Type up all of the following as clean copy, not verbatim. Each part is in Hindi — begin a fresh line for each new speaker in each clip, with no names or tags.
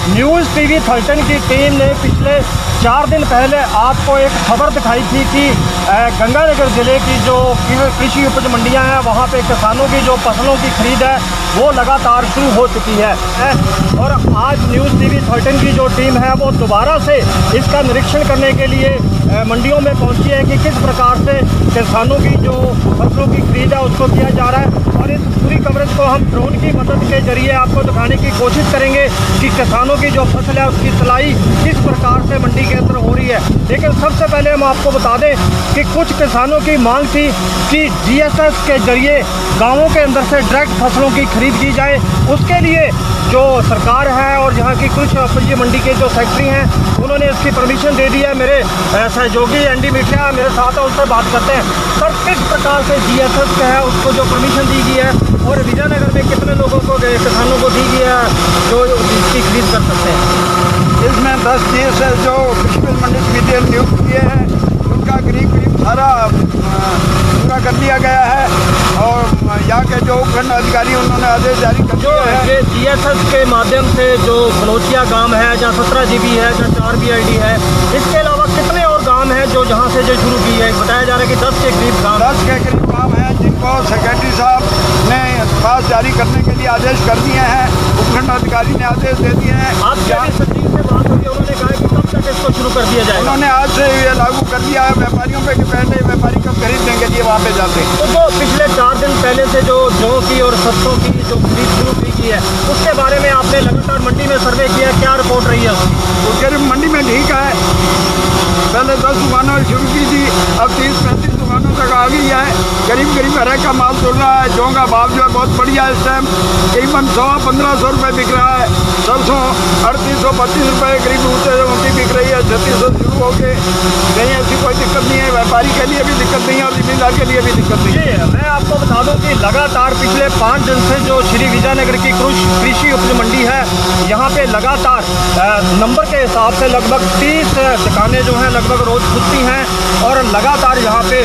न्यूज़ टीवी 13 की टीम ने पिछले 4 दिन पहले आपको एक खबर दिखाई थी कि गंगानगर ज़िले की जो कृषि उपज मंडियां हैं वहां पे किसानों की जो फसलों की खरीद है वो लगातार शुरू हो चुकी है। और आज न्यूज़ टीवी 13 की जो टीम है वो दोबारा से इसका निरीक्षण करने के लिए मंडियों में पहुंची है कि किस प्रकार से किसानों की जो फसलों की खरीद है उसको किया जा रहा है। और इस पूरी कवरेज को हम ड्रोन की मदद के जरिए आपको दिखाने की कोशिश करेंगे कि किसानों की जो फसल है उसकी सिलाई किस प्रकार से मंडी के अंदर हो रही है। लेकिन सबसे पहले हम आपको बता दें कि कुछ किसानों की मांग थी कि GSS के जरिए गाँवों के अंदर से डायरेक्ट फसलों की खरीद की जाए। उसके लिए जो सरकार है और यहाँ की कुछ सब्जी मंडी के जो सेक्रेटरी हैं उन्होंने इसकी परमिशन दे दी है। मेरे सहयोगी ND मीठिया मेरे साथ है, उनसे बात करते हैं। सर, किस प्रकार से GSS का है उसको जो परमिशन दी गई है और विजयनगर में कितने लोगों को किसानों को दी गई है जो इसकी खरीद कर सकते हैं?
इसमें 10 GSS जो कृषि मंडी समिति ने नियुक्त किए हैं उनका करीब सारा पूरा कर दिया गया है। और यहाँ के जो उपखंड अधिकारी उन्होंने आदेश जारी कर दिया है।
ये GSS के माध्यम से जो बलोचिया गांव है जहाँ 17 GB है, जहाँ 4 BID है, इसके अलावा कितने और गांव हैं जो जहाँ से जो शुरू की है? बताया जा रहा है कि 10 के करीब गाँव
10 के करीब गाँव हैं जिनको सेक्रेटरी साहब ने पास जारी करने के लिए आदेश कर दिए हैं। उपखंड अधिकारी ने आदेश दे दिए हैं।
आप सचिव से बात हुई, उन्होंने कहा कि कब तक इसको शुरू कर दिया जाएगा?
उन्होंने आज से ये लागू कर दिया है व्यापारियों पे कि पहले व्यापारी कब खरीदने के लिए वहाँ पे जाते हैं।
तो जो पिछले 4 दिन पहले से जो जौ की और सरसों की जो खरीद शुरू की है उसके बारे में आपने लगातार मंडी में सर्वे किया, क्या रिपोर्ट रही है उसकी?
मंडी में ठीक है। पहले 10 दुकानों शुरू की थी, अब 30-35 दुकानों तक आ गई है। करीब हर का माल चल रहा है। जौ का भाव जो है बहुत बढ़िया है। इस टाइम करीबन 100-1500 रुपये बिक रहा है। सरसों 38-32 रुपये करीब ऊँची बिक रही है। 3600 शुरू हो के कहीं ऐसी कोई दिक्कत नहीं है। व्यापारी के लिए भी दिक्कत नहीं है और जिम्मेदार के लिए भी दिक्कत नहीं है।
मैं आपको बता दूं कि लगातार पिछले 5 दिन से जो श्री विजयनगर की कृषि उपज मंडी है यहाँ पे लगातार नंबर के हिसाब से लगभग 30 दुकानें जो हैं लगभग रोज खुलती हैं और लगातार यहाँ पे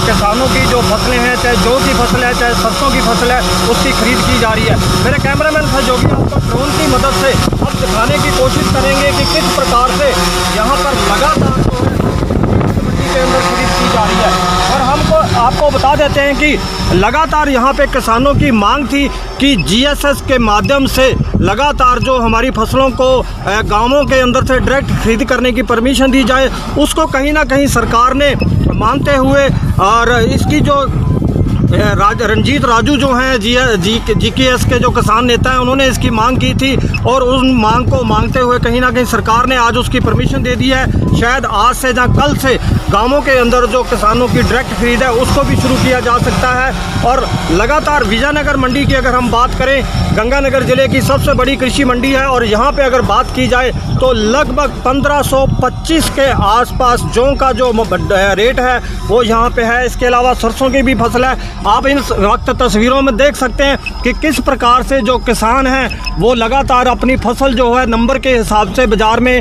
किसानों की जो फसलें हैं, चाहे जौ की फसल है चाहे सरसों की फसल है, उसकी खरीद की जा रही है। मेरे कैमरामैन सहयोगी आपको ड्रोन की मदद से अब दिखाने की कोशिश करेंगे कि किस प्रकार से यहाँ पर लगातार जो है मंडी के अंदर खरीद की जा रही है। और हमको आपको बता देते हैं कि लगातार यहाँ पे किसानों की मांग थी कि GSS के माध्यम से लगातार जो हमारी फसलों को गांवों के अंदर से डायरेक्ट खरीद करने की परमिशन दी जाए, उसको कहीं ना कहीं सरकार ने मानते हुए और इसकी जो रंजीत राजू जो हैं GKS के जो किसान नेता हैं उन्होंने इसकी मांग की थी और उस मांग को मांगते हुए कहीं ना कहीं सरकार ने आज उसकी परमिशन दे दी है। शायद आज से या कल से गांवों के अंदर जो किसानों की डायरेक्ट खरीद है उसको भी शुरू किया जा सकता है। और लगातार विजयनगर मंडी की अगर हम बात करें, गंगानगर ज़िले की सबसे बड़ी कृषि मंडी है और यहाँ पे अगर बात की जाए तो लगभग 1525 के आसपास जौ का जो रेट है वो यहाँ पे है। इसके अलावा सरसों की भी फसल है। आप इन वक्त तस्वीरों में देख सकते हैं कि किस प्रकार से जो किसान हैं वो लगातार अपनी फसल जो है नंबर के हिसाब से बाज़ार में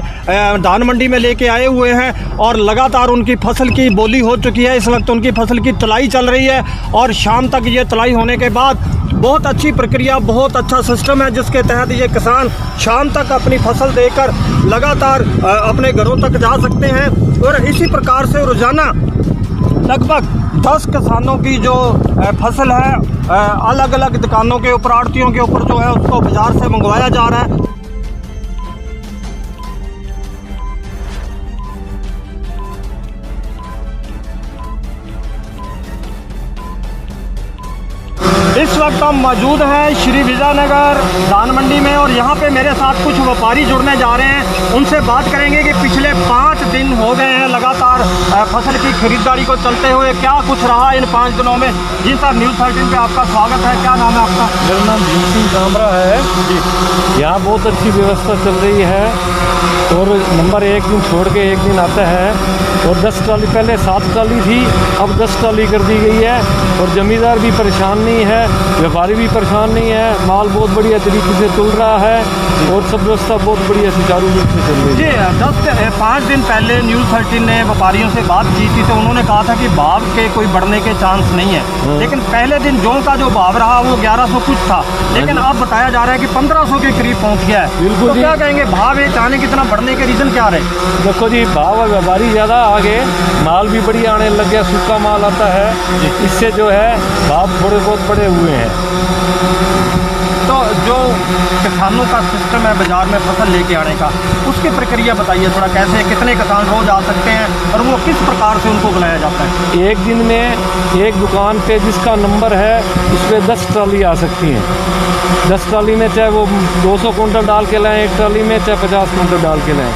धान मंडी में लेके आए हुए हैं और लगातार उनकी फसल की बोली हो चुकी है। इस वक्त उनकी फसल की तुलाई चल रही है और शाम तक ये तुलाई होने के बाद बहुत अच्छी प्रक्रिया, बहुत अच्छा सिस्टम है जिसके तहत ये किसान शाम तक अपनी फसल देकर लगातार अपने घरों तक जा सकते हैं। और इसी प्रकार से रोज़ाना लगभग 10 किसानों की जो फसल है अलग अलग दुकानों के ऊपर, आड़तियों के ऊपर जो है उसको बाज़ार से मंगवाया जा रहा है। इस वक्त हम मौजूद हैं श्री विजयनगर धान मंडी में और यहाँ पे मेरे साथ कुछ व्यापारी जुड़ने जा रहे हैं। उनसे बात करेंगे कि पिछले 5 दिन हो गए हैं लगातार फसल की खरीदारी को चलते हुए, क्या कुछ रहा इन 5 दिनों में। जी सर, न्यूज़ 13 पे आपका स्वागत है। क्या नाम है आपका?
मेरा नाम भीम सिंह कामरा है जी। यहाँ बहुत अच्छी व्यवस्था चल रही है और नंबर 1 दिन छोड़ के 1 दिन आता है और 10 ट्राली, पहले 7 ट्राली थी, अब 10 ट्राली कर दी गई है और ज़मींदार भी परेशान नहीं है। व्यापारी भी परेशान नहीं है, माल बहुत बढ़िया तरीके से तुल रहा है और सब व्यवस्था बहुत बढ़िया सुचारू रूप से चल रही है।
जी 5 दिन पहले न्यूज़ 13 ने व्यापारियों से बात की थी, तो उन्होंने कहा था कि भाव के कोई बढ़ने के चांस नहीं है, लेकिन पहले दिन जौ का जो भाव रहा वो 1100 कुछ था, लेकिन अब बताया जा रहा है कि 1500 के करीब पहुंच गया है।
बिल्कुल
तो
जी।
क्या कहेंगे, भाव एक आने कितना बढ़ने के रीज़न क्या रहे?
देखो जी, भाव और व्यापारी ज़्यादा आगे, माल भी बढ़िया आने लग गया, सूखा माल आता है, इससे जो है भाव थोड़े बहुत बढ़े हुए हैं।
तो जो किसानों का सिस्टम है बाजार में फसल लेके आने का, उसकी प्रक्रिया बताइए थोड़ा, कैसे कितने किसान रोज आ सकते हैं और वो किस प्रकार से उनको बुलाया जाता है?
एक दिन में एक दुकान पे जिसका नंबर है उस पर 10 ट्राली आ सकती हैं। 10 ट्राली में चाहे वो 200 कुंटल डाल के लाएँ, एक ट्राली में चाहे 50 कुंटल डाल के लाएँ,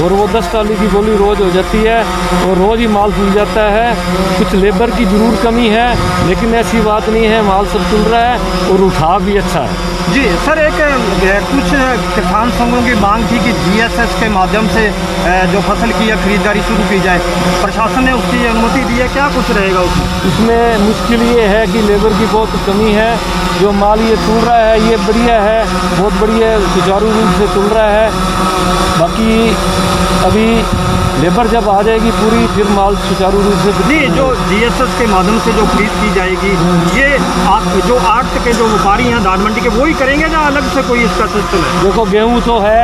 और वो 10 ट्राली की गोली रोज़ हो जाती है और रोज़ ही माल तुल जाता है। कुछ लेबर की ज़रूर कमी है, लेकिन ऐसी बात नहीं है, माल सब तुल रहा है और उठाव भी अच्छा है।
जी सर, एक कुछ किसान संघों की मांग थी कि जीएसएस के माध्यम से जो फसल की है खरीदारी शुरू की जाए, प्रशासन ने उसकी अनुमति दी है, क्या कुछ रहेगा उसमें?
इसमें मुश्किल ये है कि लेबर की बहुत कमी है, जो माल ये तुल रहा है ये बढ़िया है, बहुत बढ़िया सुचारू रूप से तुल रहा है। बाकी अभी लेबर जब आ जाएगी पूरी, फिर माल सुचारू रूप से।
जी, जो जीएसएस के माध्यम से जो खरीद की जाएगी, ये जो आड़त के जो व्यापारी हैं धान मंडी के, वो ही करेंगे या अलग से कोई इसका सिस्टम है?
देखो, गेहूँ तो है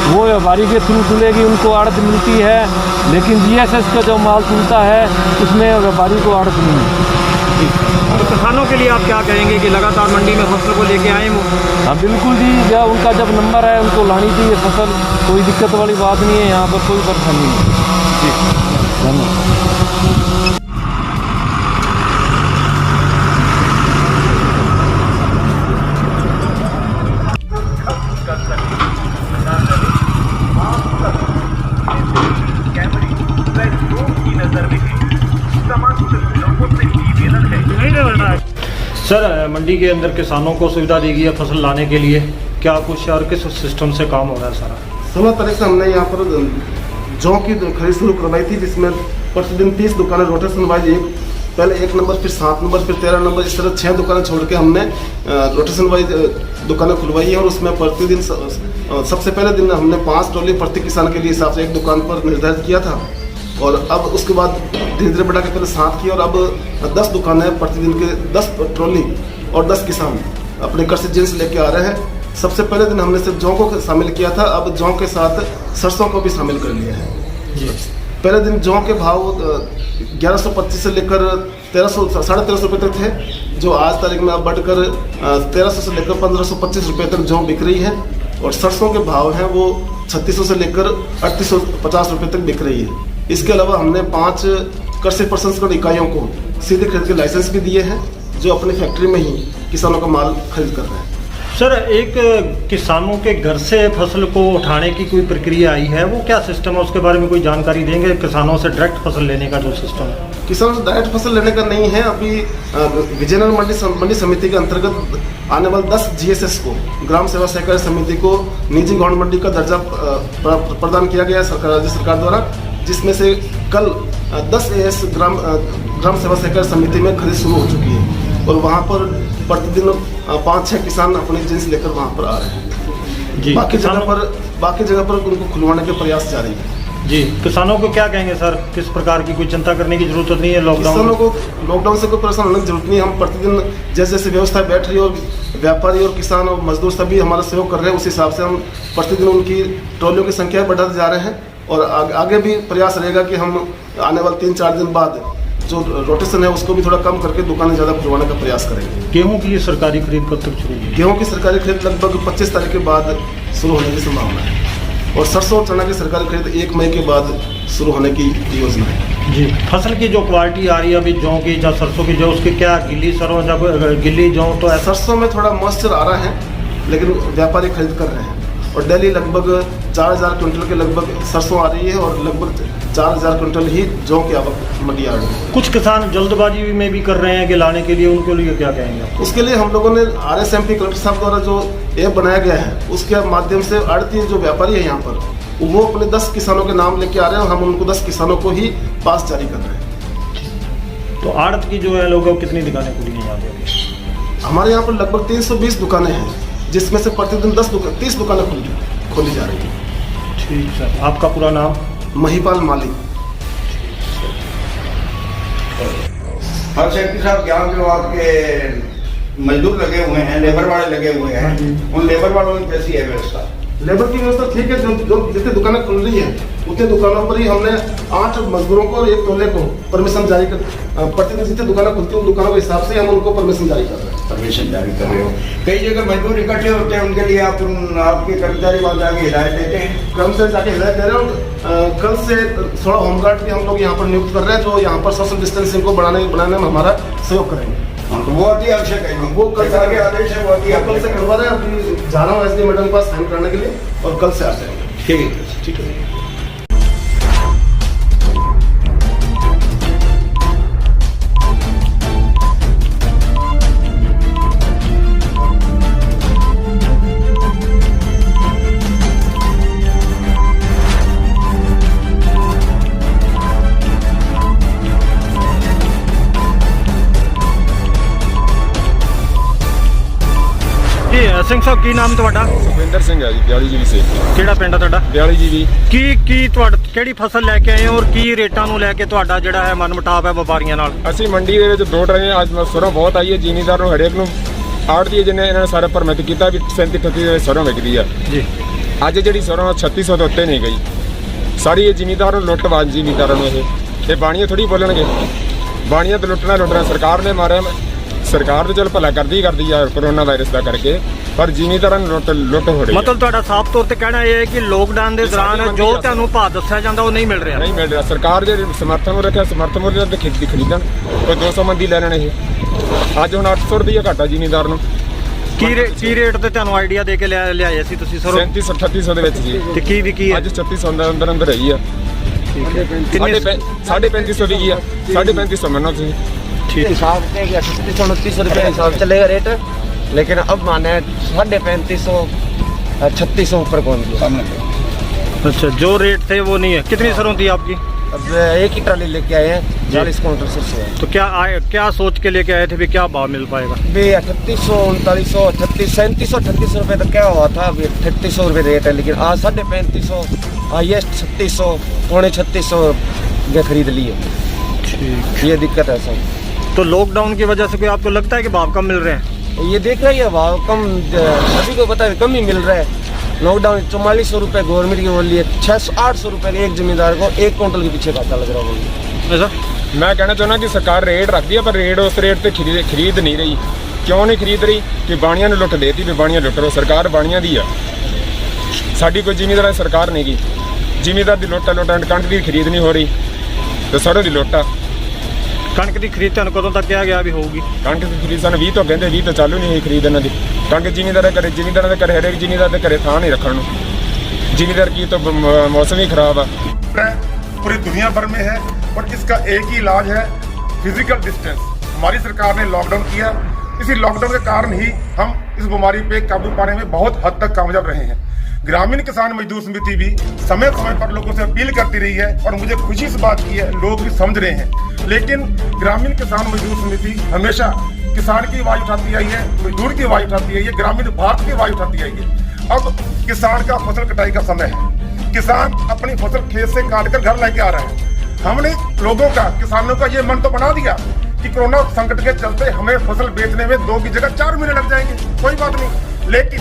वो व्यापारी के थ्रू तुलेगी, उनको आड़त मिलती है, लेकिन जीएसएस का जो माल तुलता है उसमें व्यापारी को आड़त नहीं है।
तो किसानों के लिए आप क्या कहेंगे कि लगातार मंडी में फसल को लेके आए वो?
हाँ बिल्कुल जी, जब उनका जब नंबर है उनको लानी चाहिए फसल, कोई दिक्कत वाली बात नहीं है, यहाँ पर कोई परेशानी नहीं है। जी धन्यवाद।
सर, मंडी के अंदर किसानों को सुविधा दी गई है फसल लाने के लिए, क्या कुछ और किस सिस्टम से काम हो रहा है सारा?
सोलह तारीख से हमने यहाँ पर जौ की खरीद शुरू करवाई थी, जिसमें प्रतिदिन 30 दुकानें रोटेशन वाइज, पहले 1 नंबर, फिर 7 नंबर, फिर 13 नंबर, इस तरह 6 दुकानें छोड़ के हमने रोटेशन वाइज दुकानें खुलवाई है। और उसमें प्रतिदिन सबसे पहले दिन हमने 5 ट्रॉली प्रति किसान के लिए हिसाब से एक दुकान पर निर्धारित किया था, और अब उसके बाद धीरे धीरे बढ़ा के पहले 7 की, और अब 10 दुकानें प्रतिदिन के 10 ट्रॉली और 10 किसान अपने घर से जिन्स लेके आ रहे हैं। सबसे पहले दिन हमने सिर्फ जौ को शामिल किया था, अब जौ के साथ सरसों को भी शामिल कर लिया है।
जी।
पहले दिन जौ के भाव 1125 से लेकर 1300 साढ़े 1300 रुपये तक थे, जो आज तारीख में अब बढ़कर 1300 से लेकर 1525 रुपये तक जौ बिक रही है। और सरसों के भाव हैं वो 3600 से लेकर 3850 रुपये तक बिक रही है। इसके अलावा हमने 5 कृषि प्रसंस्करण इकाइयों को सीधे खरीद के लाइसेंस भी दिए हैं, जो अपनी फैक्ट्री में ही किसानों का माल खरीद कर रहे हैं।
सर, एक किसानों के घर से फसल को उठाने की कोई प्रक्रिया आई है, वो क्या सिस्टम है, उसके बारे में कोई जानकारी देंगे? किसानों से डायरेक्ट फसल लेने का जो सिस्टम है?
किसानों से डायरेक्ट फसल लेने का नहीं है। अभी विजयनगर मंडी समिति के अंतर्गत आने वाले 10 जीएसएस को, ग्राम सेवा सहकारी समिति को, निजी गौण मंडी का दर्जा प्रदान किया गया है राज्य सरकार द्वारा, जिसमें से कल 10 एएस ग्राम सेवा सहकारी समिति में खरीद शुरू हो चुकी है, और वहाँ पर प्रतिदिन 5-6 किसान अपनी जिन्स लेकर वहाँ पर आ रहे हैं।
जी।
बाकी जगह पर उनको खुलवाने के प्रयास जारी है।
जी, किसानों को क्या कहेंगे सर, किस प्रकार की कोई चिंता करने की जरूरत नहीं है?
किसानों को लॉकडाउन से कोई परेशान होने की जरूरत नहीं है। हम प्रतिदिन जैसे जैसे व्यवस्था बैठ रही है, और व्यापारी और किसान और मजदूर सभी हमारा सहयोग कर रहे हैं, उस हिसाब से हम प्रतिदिन उनकी ट्रॉलियों की संख्या बढ़ाते जा रहे हैं। और आगे भी प्रयास रहेगा कि हम आने वाले 3-4 दिन बाद जो रोटेशन है उसको भी थोड़ा कम करके दुकानें ज़्यादा खुलवाने का प्रयास करेंगे।
गेहूं की सरकारी खरीद कब तक शुरू होगी?
गेहूं की सरकारी खरीद लगभग 25 तारीख के बाद शुरू होने की संभावना है, और सरसों और चना की सरकारी खरीद 1 मई के बाद शुरू होने की योजना है।
जी। फसल की जो क्वालिटी आ रही है अभी जौ की या सरसों की, जो उसकी क्या गिल्ली सरसों जब गिल्ली जौ तो ऐसा?
सरसों में थोड़ा मॉइस्चर आ रहा है, लेकिन व्यापारी खरीद कर रहे हैं, और डेली लगभग 4000 क्विंटल के लगभग सरसों आ रही है, और लगभग 4000 क्विंटल ही जौ की आवक मंडी आ रही है।
कुछ किसान जल्दबाजी में भी कर रहे हैं कि लाने के लिए, उनके लिए क्या कहेंगे?
उसके लिए हम लोगों ने RSMP कलेक्टर साहब द्वारा जो ऐप बनाया गया है, उसके माध्यम से आड़ती जो व्यापारी है यहाँ पर, वो अपने 10 किसानों के नाम लेके आ रहे हैं, और हम उनको 10 किसानों को ही पास जारी कर रहे हैं।
तो आड़त की जो है लोगों कितनी दुकानें खुली हैं यहाँ पे?
हमारे यहाँ पर लगभग 320 दुकानें हैं, जिसमें से प्रतिदिन 30 दुकानें खोली जा रही हैं।
ठीक सर, आपका पूरा नाम?
महिपाल माली।
हर सेक्रेटरी साहब, यहाँ जो आपके मजदूर लगे हुए हैं, लेबर वाले लगे हुए हैं, उन लेबर वालों की कैसी है व्यवस्था?
लेबर की व्यवस्था ठीक है, जो जितनी दुकानें खुल रही हैं उतने दुकानों पर ही हमने 8 मजदूरों को और 1 टोले को परमिशन जारी कर, प्रतिदिन जितनी दुकानें खुलती हैं उन दुकानों के हिसाब से हम उनको परमिशन जारी कर रहे हैं।
परमिशन जारी कर रहे हो। कई जगह मजदूर इकट्ठे होते हैं, उनके लिए आपके कर्मचारी वहाँ जाके हिदायत देते हैं?
कर्मचारी जाके हिदायत दे रहे हैं। कल से थोड़ा होमगार्ड भी हम लोग यहाँ पर नियुक्त कर रहे हैं, जो यहाँ पर सोशल डिस्टेंसिंग को बढ़ाने में हमारा सहयोग करेंगे।
तो वो अति आवश्यक है,
वो कल से
आगे आदेश है, वो अति
कल से करवा रहे हैं। अभी जा रहा हूँ एसडी मैडम के पास साइन करने के लिए और कल से आ जाएंगे।
ठीक है,
ठीक है।
ਸਿੰਘ ਸਾਹਿਬ ਕੀ ਨਾਮ ਤੁਹਾਡਾ?
ਸੁਖਵਿੰਦਰ ਸਿੰਘ ਹੈ ਜੀ, 42 ਜੀ ਸੇ।
ਕਿਹੜਾ ਪਿੰਡ ਆ ਤੁਹਾਡਾ?
42 ਜੀ।
ਕੀ ਤੁਹਾਡਾ ਕਿਹੜੀ ਫਸਲ ਲੈ ਕੇ ਆਏ ਹੋ ਔਰ ਕੀ ਰੇਟਾਂ ਨੂੰ ਲੈ ਕੇ ਤੁਹਾਡਾ ਜਿਹੜਾ ਹੈ ਮਨਮੁਟਾਵ ਹੈ ਵਪਾਰੀਆਂ ਨਾਲ?
ਅਸੀਂ ਮੰਡੀ ਦੇ ਵਿੱਚ ਦੌੜ ਰਹੇ ਹਾਂ। ਅੱਜ ਸਰੋਂ ਬਹੁਤ ਆਈ ਹੈ, ਜ਼ਿਮੀਂਦਾਰ ਨੂੰ ਹਰੇਕ ਨੂੰ ਆੜ੍ਹਤੀ ਜਿਹਨੇ ਇਹਨਾਂ ਨੇ ਸਾਰਾ ਪਰਮਿਟ ਕੀਤਾ ਵੀ 37-38 ਦੇ ਸਰੋਂ ਵਿਕਦੀ ਆ
ਜੀ।
ਅੱਜ ਜਿਹੜੀ ਸਰੋਂ 3600 ਤੋਂ ਉੱਤੇ ਨਹੀਂ ਗਈ। ਸਾਰੀ ਇਹ ਜ਼ਿਮੀਂਦਾਰ ਨੂੰ ਲੁੱਟਵਾਜ ਜ਼ਿਮੀਂਦਾਰਾਂ ਨੂੰ ਇਹ ਬਾਣੀਆਂ ਥੋੜੀ ਬੋਲਣਗੇ। ਬਾਣੀਆਂ ਤੇ ਲੁੱਟਣਾ ਸਰਕਾਰ ਨੇ ਮਾਰਿਆ। ਸਰਕਾਰ ਤਾਂ ਚਲ ਭਲਾ ਕਰਦੀ ਆ ਕੋਰੋਨਾ ਵਾਇਰਸ ਦਾ ਕਰਕੇ, ਪਰ ਜ਼ਿਮੀਂਦਾਰਾਂ ਨੂੰ ਲੁੱਟ ਹੋ ਰਹੀ ਹੈ।
ਮਤਲਬ ਤੁਹਾਡਾ ਸਾਫ਼ ਤੌਰ ਤੇ ਕਹਿਣਾ ਇਹ ਹੈ ਕਿ ਲੋਕਡਾਊਨ ਦੇ ਦੌਰਾਨ ਜੋ ਤੁਹਾਨੂੰ ਭਾਅ ਦੱਸਿਆ ਜਾਂਦਾ ਉਹ ਨਹੀਂ ਮਿਲ ਰਿਹਾ?
ਨਹੀਂ ਮਿਲ ਰਿਹਾ। ਸਰਕਾਰ ਦੇ ਸਮਰਥਨ ਨੂੰ ਰੱਖਿਆ, ਸਮਰਥਨ ਮੁੱਲ ਤੇ ਖਰੀਦਣ ਕੋਈ 200 ਮੰਦੀ ਲੈ ਲੈਣ। ਇਹ ਅੱਜ ਹੁਣ 800 ਰੁਪਏ ਘਾਟਾ ਜ਼ਿਮੀਂਦਾਰ ਨੂੰ।
ਕੀ ਰੇਟ ਤੇ ਤੁਹਾਨੂੰ ਆਈਡੀਆ ਦੇ ਕੇ ਲਿਆਏ ਸੀ ਤੁਸੀਂ ਸਰੋਂ?
3700-3800 ਦੇ ਵਿੱਚ ਜੀ।
ਤੇ ਕੀ ਵਿਕੀ ਹੈ?
ਅੱਜ 3600 ਦੇ ਅੰਦਰ ਰਹੀ ਆ। 3500 ਵਿਕੀ ਆ। 3500 ਮੰਨੋ ਤੁਸੀਂ।
हिसाब से 3800-2900 रुपये हिसाब चलेगा रेट, लेकिन अब माने 3500 3600 ऊपर कौन गया।
अच्छा, जो रेट थे वो नहीं है। कितनी सरों थी आपकी?
अब एक ही ट्राली लेके आए हैं, 40 कुंटल सरसों।
तो क्या सोच के लेके आए थे भी क्या भाव मिल पाएगा?
अभी 3800 3900 38 3700 3800 रुपये तक क्या हुआ था। अभी 3800 रुपये रेट है, लेकिन आज 3550 हाईएस्ट 3600 पौने 3600 के खरीद लिए।
ठीक,
ये दिक्कत है सब।
तो लॉकडाउन की वजह से कोई आपको लगता है कि भाव कम मिल रहे हैं?
ये देख रही है भाव कम, सभी को पता है कम ही मिल रहा है। लॉकडाउन 4400 रुपये गवर्नमेंट की बोल है, 600-800 रुपये एक जमींदार को 1 कुंटल के पीछे घाटा लग रहा है।
ऐसा
ਮੈਂ ਕਹਿਣਾ ਚਾਹੁੰਦਾ ਕਿ ਸਰਕਾਰ ਰੇਟ ਰੱਖਦੀ ਹੈ, ਪਰ ਰੇਟ ਉਸ ਰੇਟ ਤੇ ਖਰੀਦ ਨਹੀਂ ਰਹੀ। ਕਿਉਂ ਨਹੀਂ ਖਰੀਦ ਰਹੀ? ਕਿ ਬਾਣੀਆਂ ਨੂੰ ਲੁੱਟ ਦੇਤੀ ਵੀ ਬਾਣੀਆਂ ਲੁੱਟ ਰਹੋ। ਸਰਕਾਰ ਬਾਣੀਆਂ ਦੀ ਆ, ਸਾਡੀ ਕੋਈ ਜ਼ਿਮੀਂਦਾਰ ਸਰਕਾਰ ਨਹੀਂ ਗੀ। ਜ਼ਿਮੀਂਦਾਰ ਦੀ ਲੁੱਟ ਕਣਕ ਦੀ ਖਰੀਦ ਨਹੀਂ ਹੋ ਰਹੀ ਤੇ ਸਰੋਂ ਦੀ ਲੁੱਟ ਆ।
ਕਣਕ ਦੀ ਖਰੀਦ ਤੁਹਾਨੂੰ ਕਦੋਂ ਤੱਕ ਕਿਹਾ ਗਿਆ ਵੀ ਹੋਊਗੀ?
ਕਣਕ ਦੀ ਖਰੀਦ ਸਾਨੂੰ 20 ਤੋਂ ਕਹਿੰਦੇ, 20 ਤੋਂ ਚਾਲੂ ਨਹੀਂ ਹੋਈ ਖਰੀਦ ਇਹਨਾਂ ਦੀ। ਕਣਕ ਜ਼ਿਮੀਂਦਾਰਾਂ ਦੇ ਘਰੇ ਹਰੇਕ ਜ਼ਿਮੀਂਦਾਰ ਦੇ ਘਰੇ ਥਾਂ ਨਹੀਂ ਰੱਖਣ ਨੂੰ। ਜ਼ਿਮੀਂਦਾਰ ਕੀ ਤਾਂ ਮੌਸਮ ਹੀ ਖਰਾਬ आ।
पूरी दुनिया भर में है और इसका एक ही इलाज है, फिजिकल डिस्टेंस। हमारी सरकार ने लॉकडाउन किया, इसी लॉकडाउन के कारण ही हम इस बीमारी पे काबू पाने में बहुत हद तक कामयाब रहे हैं। ग्रामीण किसान मजदूर समिति भी समय समय पर लोगों से अपील करती रही है और मुझे खुशी इस बात की है, लोग भी समझ रहे हैं। लेकिन ग्रामीण किसान मजदूर समिति हमेशा किसान की आवाज़ उठाती आई है, मजदूर की आवाज़ उठाती आई है, ग्रामीण भारत की आवाज़ उठाती आई है। अब किसान का फसल कटाई का समय है। किसान अपनी फसल खेत से काट कर घर लेके आ रहे हैं। हमने लोगों का, किसानों का ये मन तो बना दिया कि कोरोना संकट के चलते हमें फसल बेचने में 2 की जगह 4 महीने लग जाएंगे, कोई बात नहीं। लेकिन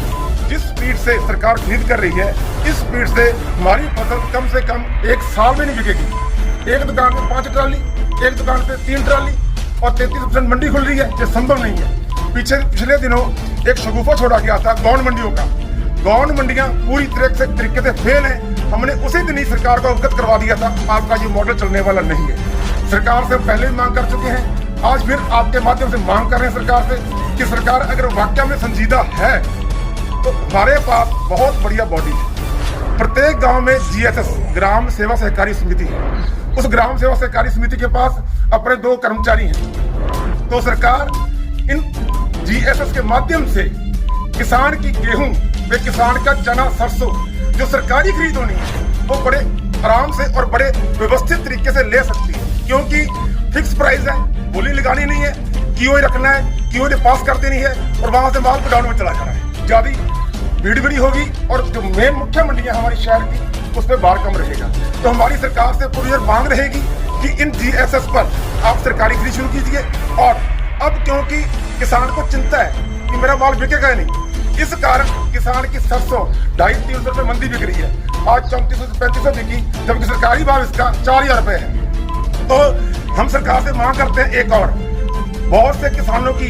जिस स्पीड से सरकार खरीद कर रही है, इस स्पीड से हमारी फसल कम से कम 1 साल में नहीं बिकेगी। एक दुकान में 5 ट्राली, एक दुकान पे 3 ट्राली और 33% मंडी खुल रही है, ये संभव नहीं है। पिछले दिनों एक शगुफा छोड़ा गया था गौन मंडियों का। गौन मंडियां पूरी तरीके से फेल हैं। हमने उसी दिन ही सरकार को अवगत करवा दिया था, आपका ये मॉडल चलने वाला नहीं है। सरकार से पहले भी मांग कर चुके हैं, आज फिर आपके माध्यम से मांग कर रहे हैं सरकार से कि सरकार अगर वाकई में संजीदा है तो हमारे पास बहुत बढ़िया बॉडी है। प्रत्येक गांव में GSS ग्राम सेवा सहकारी समिति है। उस ग्राम सेवा सहकारी समिति के पास अपने 2 कर्मचारी हैं। तो सरकार इन GSS के माध्यम से किसान की गेहूं व किसान का चना सरसों जो सरकारी खरीद होनी है वो बड़े आराम से और बड़े व्यवस्थित तरीके से ले सकती है, क्योंकि फिक्स प्राइस है, बोली लगानी नहीं है। क्यूओ रखना है, क्यूओ ने पास कर देनी है और वहां से माल गोडाउन में चला जाना है। ज्यादा भीड़ भी नहीं होगी और जो मेन मुख्य मंडियां हमारी शहर की उस पर भार कम रहेगा। तो हमारी सरकार से पूरी मांग रहेगी कि इन GSS पर आप सरकारी खरीद शुरू कीजिए। और अब क्योंकि किसान को चिंता है कि मेरा माल बिकेगा ही नहीं, इस कारण किसान की सरसों 250-300 रुपये मंदी बिक रही है। आज 3400 से 3500 बिकी, जबकि सरकारी भाव इसका 4000 रुपये है। तो हम सरकार से मांग करते हैं एक और, बहुत से किसानों की,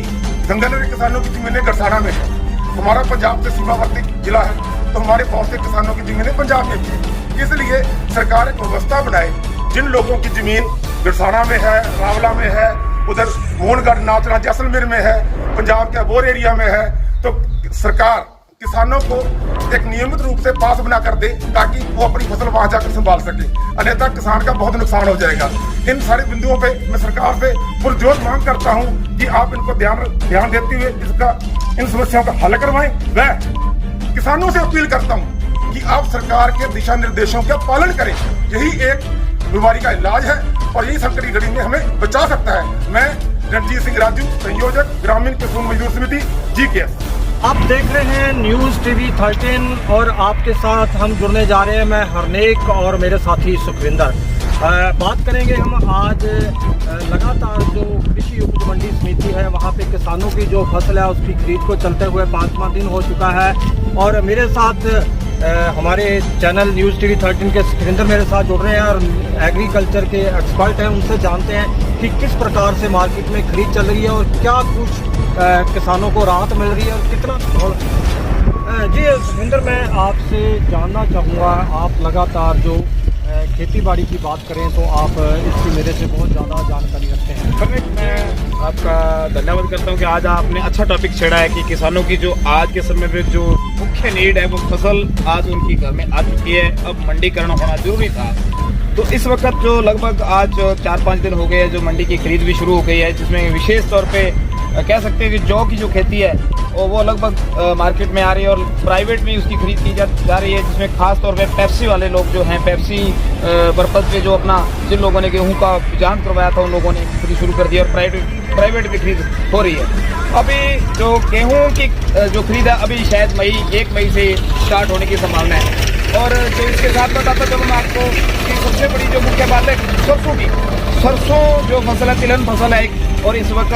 गंगानगर के किसानों की जमीनें गरसाना में है। हमारा पंजाब से सीमावर्ती जिला है, तो हमारे बहुत से किसानों की जमीनें पंजाब में भी है। इसलिए सरकार एक व्यवस्था बनाए, जिन लोगों की जमीन गरसाना में है, रावला में है, उधर मोहनगढ़, नाचना, जैसलमेर में है, पंजाब के अबोर एरिया में है, तो सरकार किसानों को एक नियमित रूप से पास बना कर दे ताकि वो अपनी फसल वहां जाकर संभाल सके, अन्यथा किसान का बहुत नुकसान हो जाएगा। इन सारे बिंदुओं पे मैं सरकार से पुरजोर मांग करता हूं कि आप इनको ध्यान देते हुए इसका इन समस्याओं का हल करवाएं। मैं किसानों से अपील करता हूं कि आप सरकार के दिशा निर्देशों का पालन करें। यही एक बीमारी का इलाज है और यही संकट की घड़ी में हमें बचा सकता है। मैं रणजीत सिंह राजू, संयोजक ग्रामीण किसान मजदूर समिति GKS।
आप देख रहे हैं न्यूज़ TV 13 और आपके साथ हम जुड़ने जा रहे हैं, मैं हरनेक और मेरे साथी सुखविंदर। बात करेंगे हम आज लगातार जो कृषि उपज मंडी समिति है वहाँ पे किसानों की जो फसल है उसकी खरीद को चलते हुए 5वां दिन हो चुका है। और मेरे साथ हमारे चैनल न्यूज़ TV 13 के सुखविंदर मेरे साथ जुड़ रहे हैं और एग्रीकल्चर के एक्सपर्ट हैं, उनसे जानते हैं कि किस प्रकार से मार्केट में खरीद चल रही है और क्या कुछ किसानों को राहत मिल रही है और कितना। जी सुखविंदर, मैं आपसे जानना चाहूँगा, आप लगातार जो खेती बाड़ी की बात करें तो आप इसकी मेरे से बहुत ज़्यादा जानकारी रखते हैं।
मैं आपका धन्यवाद करता हूं कि आज आपने अच्छा टॉपिक छेड़ा है कि किसानों की जो आज के समय में जो मुख्य नीड है वो फसल आज उनकी घर में आ चुकी है, अब मंडीकरण होना जरूरी था। तो इस वक्त जो लगभग आज 4-5 दिन हो गए हैं जो मंडी की खरीद भी शुरू हो गई है, जिसमें विशेष तौर पे कह सकते हैं कि जौ की जो खेती है वो लगभग मार्केट में आ रही है और प्राइवेट में उसकी खरीद की जा रही है, जिसमें खास तौर पे पेप्सी वाले लोग जो हैं, पेप्सी पर्पज पे जो अपना जिन लोगों ने गेहूं का बीजान करवाया था उन लोगों ने खरीद शुरू कर दिया और प्राइवेट में खरीद हो रही है। अभी जो गेहूं की जो खरीद है अभी शायद 1 मई से स्टार्ट होने की संभावना है। और जो इसके साथ बताता चलूँ मैं आपको कि सबसे बड़ी जो मुख्य बात है सरसों की, सरसों जो फसल है तिलहन फसल है एक, और इस वक्त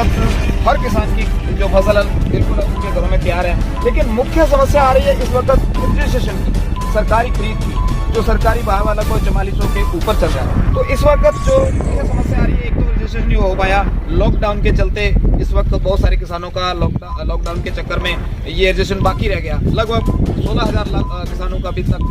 हर किसान की जो फसल है बिल्कुल उनके घरों में तैयार है। लेकिन मुख्य समस्या आ रही है इस वक्त रजिस्ट्रेशन की, सरकारी खरीद की, जो सरकारी भाव वाला को 4400 के ऊपर चल रहा है। तो इस वक्त जो मुख्य समस्या आ रही है, एक तो रजिस्ट्रेशन नहीं हो पाया लॉकडाउन के चलते, इस वक्त बहुत सारे किसानों का लॉकडाउन के चक्कर में ये रजिस्ट्रेशन बाकी रह गया। लगभग 16,000 किसानों का अभी तक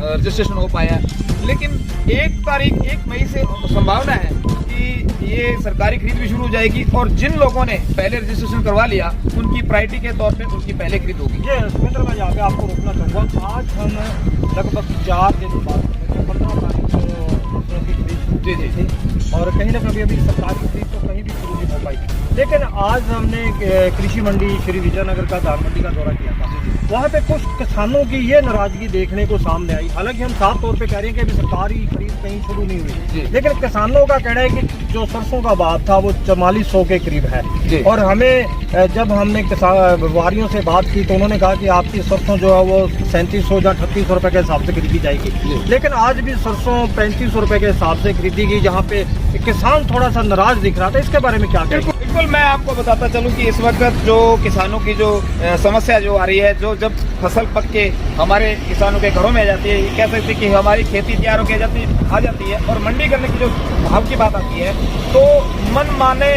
रजिस्ट्रेशन हो पाया है। लेकिन 1 मई से संभावना है कि ये सरकारी खरीद भी शुरू हो जाएगी और जिन लोगों ने पहले रजिस्ट्रेशन करवा लिया उनकी प्रायोरिटी के तौर पे उनकी पहले खरीद होगी।
जी सुखविंदर, मैं यहाँ पे आपको रोकना चाहूँगा। आज हम लगभग 4 दिन बाद 15 तारीख को की खरीद
जी जी
और कहीं ना कहीं अभी सरकारी खरीद तो कहीं भी शुरू नहीं हो पाई। लेकिन आज हमने कृषि मंडी श्री विजयनगर का धान मंडी का दौरा किया था, वहाँ पे कुछ किसानों की ये नाराजगी देखने को सामने आई। हालांकि हम साफ तौर पे कह रहे हैं कि अभी सरकारी खरीद कहीं शुरू नहीं हुई, लेकिन किसानों का कहना है कि जो सरसों का भाव था वो 4400 के करीब है। और हमें जब हमने व्यापारियों से बात की तो उन्होंने कहा कि आपकी सरसों जो है वो 3700 या 3800 रुपये के हिसाब से खरीदी जाएगी। लेकिन आज भी सरसों 3500 रुपये के हिसाब से खरीदी गई, जहाँ पे किसान थोड़ा सा नाराज दिख रहा था। इसके बारे में क्या कहेंगे?
बिल्कुल, मैं आपको बताता चलूं कि इस वक्त जो किसानों की जो समस्या जो आ रही है, जो जब फसल पक के हमारे किसानों के घरों में आ जाती है, ये कह सकते हैं कि हमारी खेती तैयार होकर आ जाती है और मंडी करने की जो भाव की बात आती है तो मन माने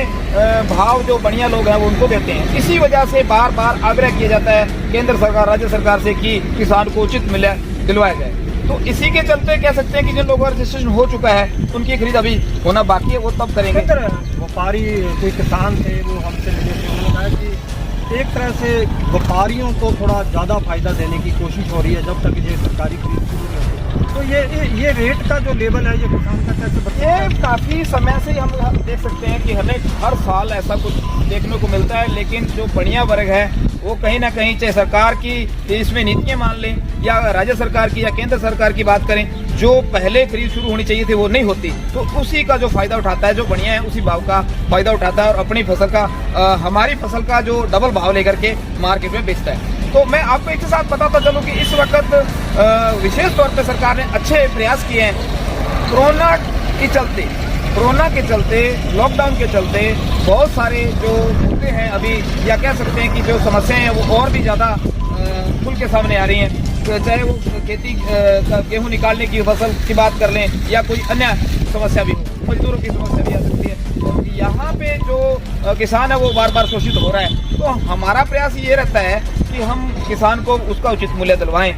भाव जो बढ़िया लोग हैं वो उनको देते हैं। इसी वजह से बार बार आग्रह किया जाता है केंद्र सरकार, राज्य सरकार से कि किसान को उचित मूल्य दिलवाया जाए। तो इसी के चलते कह सकते हैं कि जिन लोगों का रजिस्ट्रेशन हो चुका है उनकी खरीद अभी होना बाकी है, वो तब करेंगे।
व्यापारी कोई किसान थे वो हमसे मिले थे, उन्होंने कहा कि एक तरह से व्यापारियों को थोड़ा ज़्यादा फायदा देने की कोशिश हो रही है जब तक ये सरकारी खरीद शुरू नहीं होती। तो ये रेट का जो लेवल है ये किसान का कैसे
ये काफ़ी समय से ही हम देख सकते हैं कि हमें हर साल ऐसा कुछ देखने को मिलता है, लेकिन जो बढ़िया वर्ग है वो कहीं ना कहीं चाहे सरकार की इसमें नीतियाँ मान लें या राज्य सरकार की या केंद्र सरकार की बात करें, जो पहले खरीद शुरू होनी चाहिए थी वो नहीं होती, तो उसी का जो फायदा उठाता है, जो बढ़िया है उसी भाव का फायदा उठाता है और अपनी फसल का हमारी फसल का जो डबल भाव लेकर के मार्केट में बेचता है। तो मैं आपको एक साथ बताता चलूँ कि इस वक्त विशेष तौर पर सरकार ने अच्छे प्रयास किए हैं। कोरोना के चलते लॉकडाउन के चलते बहुत सारे जो मुद्दे हैं अभी, या कह सकते हैं कि जो समस्याएं हैं वो और भी ज़्यादा खुल के सामने आ रही हैं, चाहे वो खेती गेहूं निकालने की फसल की बात कर लें या कोई अन्य समस्या भी हो, मजदूरों की समस्या भी आ सकती है। तो यहाँ पे जो किसान है वो बार बार शोषित हो रहा है, तो हमारा प्रयास ये रहता है कि हम किसान को उसका उचित मूल्य दिलवाएं।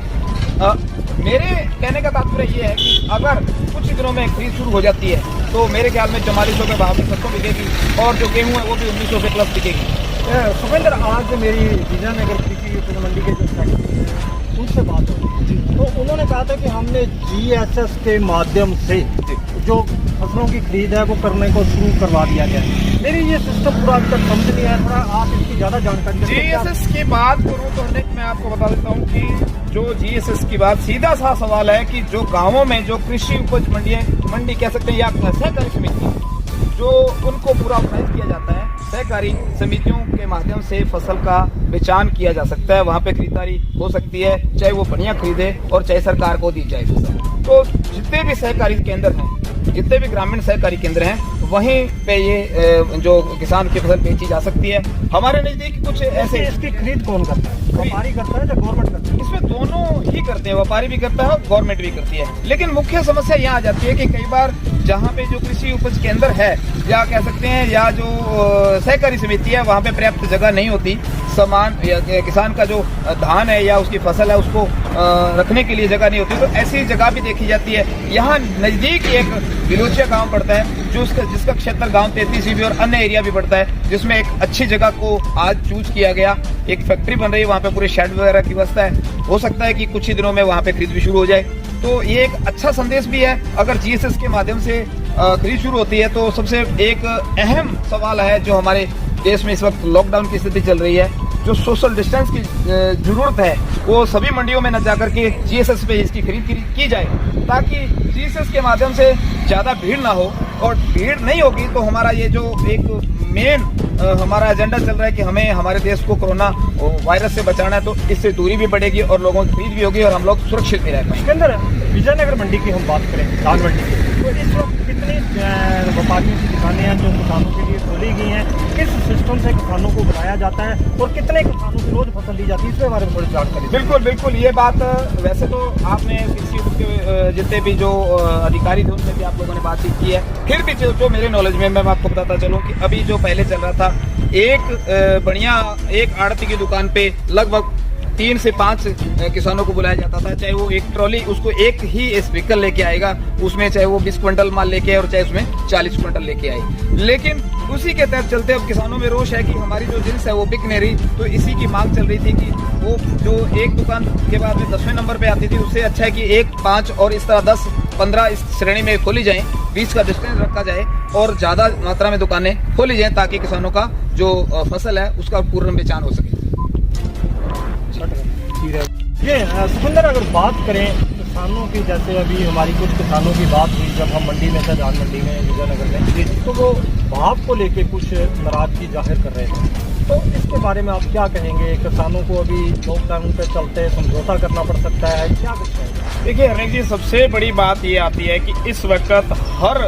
मेरे कहने का तात्पर्य ये है कि अगर कुछ दिनों में खरीद शुरू हो जाती है तो मेरे ख्याल में 4400 के भाव में सरसों बिकेगी और जो गेहूँ है वो भी 1900 से प्लस बिकेगी।
सुखविंदर, आज मेरी विजयनगर कृषि उपज मंडी के जो सेक्रेटरी हैं उनसे बात हुई, तो उन्होंने कहा था कि हमने GSS के माध्यम से जो फसलों की खरीद है वो करने को शुरू करवा दिया गया है। मेरी ये सिस्टम पूरा अभी तक समझ नहीं आया, थोड़ा आप इसकी ज़्यादा जानकारी दें।
GSS की बात करूँ तो मैं आपको बता देता हूँ कि जो GSS की बात, सीधा सा सवाल है कि जो गाँवों में जो कृषि उपज मंडी कह सकते हैं या सहकारी समिति, जो उनको पूरा ऑर्गेनाइज किया जाता है, सहकारी समितियों के माध्यम से फसल का बेचान किया जा सकता है, वहाँ पे खरीदारी हो सकती है, चाहे वो बढ़िया खरीदे और चाहे सरकार को दी जाए फसल। तो जितने भी सहकारी केंद्र हैं, जितने भी ग्रामीण सहकारी केंद्र हैं, वहीं पे ये जो किसान की फसल बेची जा सकती है। हमारे नजदीक कुछ ऐसे,
इसकी खरीद कौन करता है, व्यापारी करता है या गवर्नमेंट करता है?
इसमें दोनों ही करते हैं, व्यापारी भी करता है, गवर्नमेंट भी करती है। लेकिन मुख्य समस्या यहाँ आ जाती है कि कई बार जहाँ पे जो कृषि उपज केंद्र है या कह सकते हैं या जो सहकारी समिति है, वहाँ पे पर्याप्त जगह नहीं होती, सामान या किसान का जो धान है या उसकी फसल है उसको रखने के लिए जगह नहीं होती, तो ऐसी जगह भी देखी जाती है। यहाँ नजदीक एक बिलोचिया गांव पड़ता है जिसका क्षेत्र गांव 33 भी और अन्य एरिया भी पड़ता है, जिसमें एक अच्छी जगह को आज चूज किया गया। एक फैक्ट्री बन रही है, वहाँ पे पूरे शेड वगैरह की व्यवस्था है, हो सकता है कि कुछ ही दिनों में वहाँ पे खरीद भी शुरू हो जाए। तो ये एक अच्छा संदेश भी है। अगर GSS के माध्यम से खरीद शुरू होती है तो सबसे एक अहम सवाल है जो हमारे देश में इस वक्त लॉकडाउन की स्थिति चल रही है, जो सोशल डिस्टेंस की जरूरत है वो सभी मंडियों में न जाकर के GSS पे इसकी खरीद की जाए, ताकि GSS के माध्यम से ज़्यादा भीड़ ना हो। और भीड़ नहीं होगी तो हमारा ये जो एक मेन हमारा एजेंडा चल रहा है कि हमें हमारे देश को कोरोना वायरस से बचाना है, तो इससे दूरी भी बढ़ेगी और लोगों की खरीद भी होगी और हम लोग सुरक्षित भी रह पाएंगे।
अंदर विजयनगर मंडी की हम बात करें, धान मंडी की, तो इस वक्त कितनी व्यापारियों की दुकानें हैं जो किसानों के लिए खोली गई हैं, किस सिस्टम से किसानों को बुलाया जाता है और कितने किसानों की रोज फसल ली जाती है, इसके बारे में थोड़ी जानकारी।
बिल्कुल ये बात वैसे तो आपने कृषि के जितने भी जो अधिकारी थे उनसे भी आप लोगों ने बातचीत की है, फिर भी जो मेरे नॉलेज में मैं आपको बताता चलूँ कि अभी जो पहले चल रहा था, एक बढ़िया एक आड़ती की दुकान पे लगभग 3 से 5 किसानों को बुलाया जाता था, चाहे वो एक ट्रॉली, उसको एक ही इस व्हीकल लेके आएगा, उसमें चाहे वो 20 क्विंटल माल लेके आए और चाहे उसमें 40 क्विंटल लेके आए। लेकिन उसी के तहत चलते अब किसानों में रोष है कि हमारी जो जिन्स है वो बिक नहीं रही, तो इसी की मांग चल रही थी कि वो जो एक दुकान के बाद में 10वें नंबर पे आती थी, उससे अच्छा है कि 1, 5 और इस तरह 10, 15 इस श्रेणी में खोली जाए, बीच का डिस्टेंस रखा जाए और ज़्यादा मात्रा में दुकानें खोली जाएँ, ताकि किसानों का जो फसल है उसका पूर्ण बेचान हो सके।
ये सुखविंदर, अगर बात करें किसानों की, जैसे अभी हमारी कुछ किसानों की बात हुई जब हम मंडी में थे, धान मंडी में विजयनगर में, तो वो भाव को लेके कुछ नाराजगी जाहिर कर रहे थे, तो इसके बारे में आप क्या कहेंगे? किसानों को अभी लॉकडाउन पे चलते समझौता करना पड़ सकता है, क्या कुछ है?
देखिए हरनेक जी, सबसे बड़ी बात ये आती है कि इस वक्त हर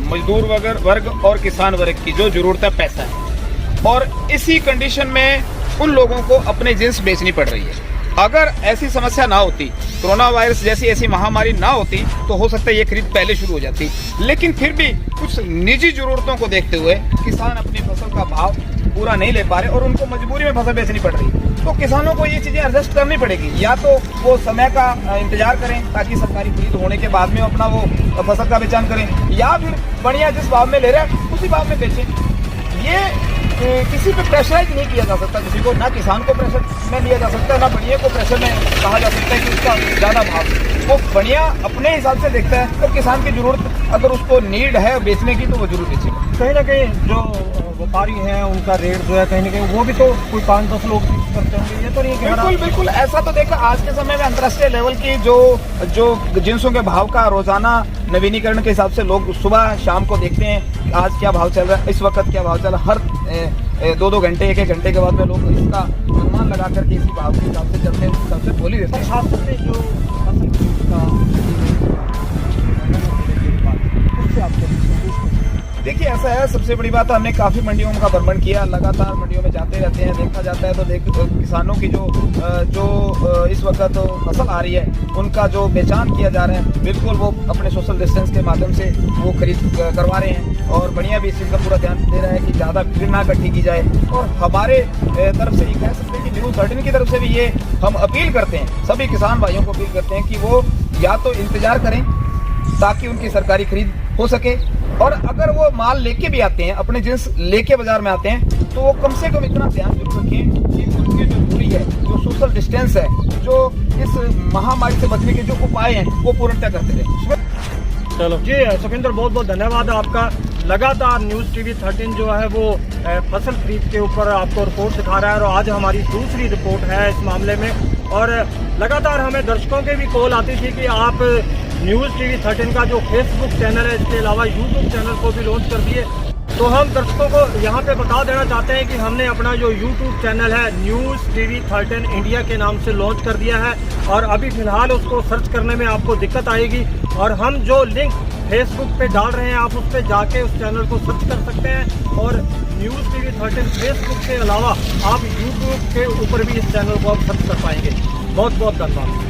मजदूर वर्ग और किसान वर्ग की जो जरूरत है पैसा है, और इसी कंडीशन में उन लोगों को अपने जिन्स बेचनी पड़ रही है। अगर ऐसी समस्या ना होती, कोरोना वायरस जैसी ऐसी महामारी ना होती, तो हो सकता है ये खरीद पहले शुरू हो जाती। लेकिन फिर भी कुछ निजी जरूरतों को देखते हुए किसान अपनी फसल का भाव पूरा नहीं ले पा रहे और उनको मजबूरी में फसल बेचनी पड़ रही, तो किसानों को ये चीजें एडजस्ट करनी पड़ेगी। या तो वो समय का इंतजार करें ताकि सरकारी खरीद होने के बाद में अपना वो फसल का बेचान करें, या फिर बढ़िया जिस भाव में ले रहे हैं उसी भाव में बेचें। ये किसी पे प्रेशराइज नहीं किया जा सकता, किसी को ना किसान को प्रेशर में लिया जा सकता है, ना बढ़िया को प्रेशर में कहा जा सकता है कि उसका ज़्यादा भाव। वो बढ़िया अपने हिसाब से देखता है, तो किसान की ज़रूरत अगर उसको नीड है बेचने की तो वो जरूर बेचेगा।
कहीं ना कहीं जो व्यापारी हैं उनका रेट जो है कहीं ना कहीं वो भी तो कोई 5-10 लोग फिक्स करते होंगे, ये तो नहीं है कि
बिल्कुल बिल्कुल ऐसा तो देखा आज के समय में अंतर्राष्ट्रीय लेवल की जो जिनसों के भाव का रोजाना नवीनीकरण के हिसाब से लोग सुबह शाम को देखते हैं आज क्या भाव चल रहा है, इस वक्त क्या भाव चल रहा है। हर 2-2 घंटे 1-1 घंटे के बाद में लोग इसका अनुमान लगा करके इसी भाव के हिसाब से चलते हैं, उस हिसाब से बोली देते हैं।
खासतौर पे जो फसल का उससे आपको
देखिए ऐसा है, सबसे बड़ी बात है हमने काफ़ी मंडियों का भ्रमण किया, लगातार मंडियों में जाते रहते हैं, देखा जाता है तो किसानों की जो इस वक्त फसल आ रही है उनका जो बेचान किया जा रहा है बिल्कुल वो अपने सोशल डिस्टेंस के माध्यम से वो खरीद करवा रहे हैं और बढ़िया भी इस चीज़ का पूरा ध्यान दे रहा है कि ज़्यादा भीड़ ना इकट्ठी की जाए। और हमारे तरफ से ये कह सकते हैं कि न्यूज़ 13 की तरफ से भी ये हम अपील करते हैं, सभी किसान भाइयों को अपील करते हैं कि वो या तो इंतजार करें ताकि उनकी सरकारी खरीद हो सके, और अगर वो माल लेके भी आते हैं, अपने जिन्स लेके बाजार में आते हैं, तो वो कम से कम इतना ध्यान जरूर रखें कि उनकी जो दूरी है, जो सोशल डिस्टेंस है, जो इस महामारी से बचने के जो उपाय हैं वो पूर्णतः करते रहें।
चलो जी सुखिंदर, बहुत बहुत धन्यवाद आपका। लगातार न्यूज़ टीवी 13 जो है वो फसल खरीद के ऊपर आपको रिपोर्ट दिखा रहा है और आज हमारी दूसरी रिपोर्ट है इस मामले में। और लगातार हमें दर्शकों के भी कॉल आती थी कि आप न्यूज़ टीवी 13 का जो फेसबुक चैनल है, इसके अलावा यूट्यूब चैनल को भी लॉन्च कर दिए। तो हम दर्शकों को यहाँ पे बता देना चाहते हैं कि हमने अपना जो यूट्यूब चैनल है न्यूज़ टीवी 13 इंडिया के नाम से लॉन्च कर दिया है और अभी फ़िलहाल उसको सर्च करने में आपको दिक्कत आएगी। और हम जो लिंक फेसबुक पे डाल रहे हैं आप उस पर जाके उस चैनल को सर्च कर सकते हैं और न्यूज़ टीवी 13 फेसबुक के अलावा आप यूट्यूब के ऊपर भी इस चैनल को आप सर्च कर पाएंगे। बहुत बहुत धन्यवाद।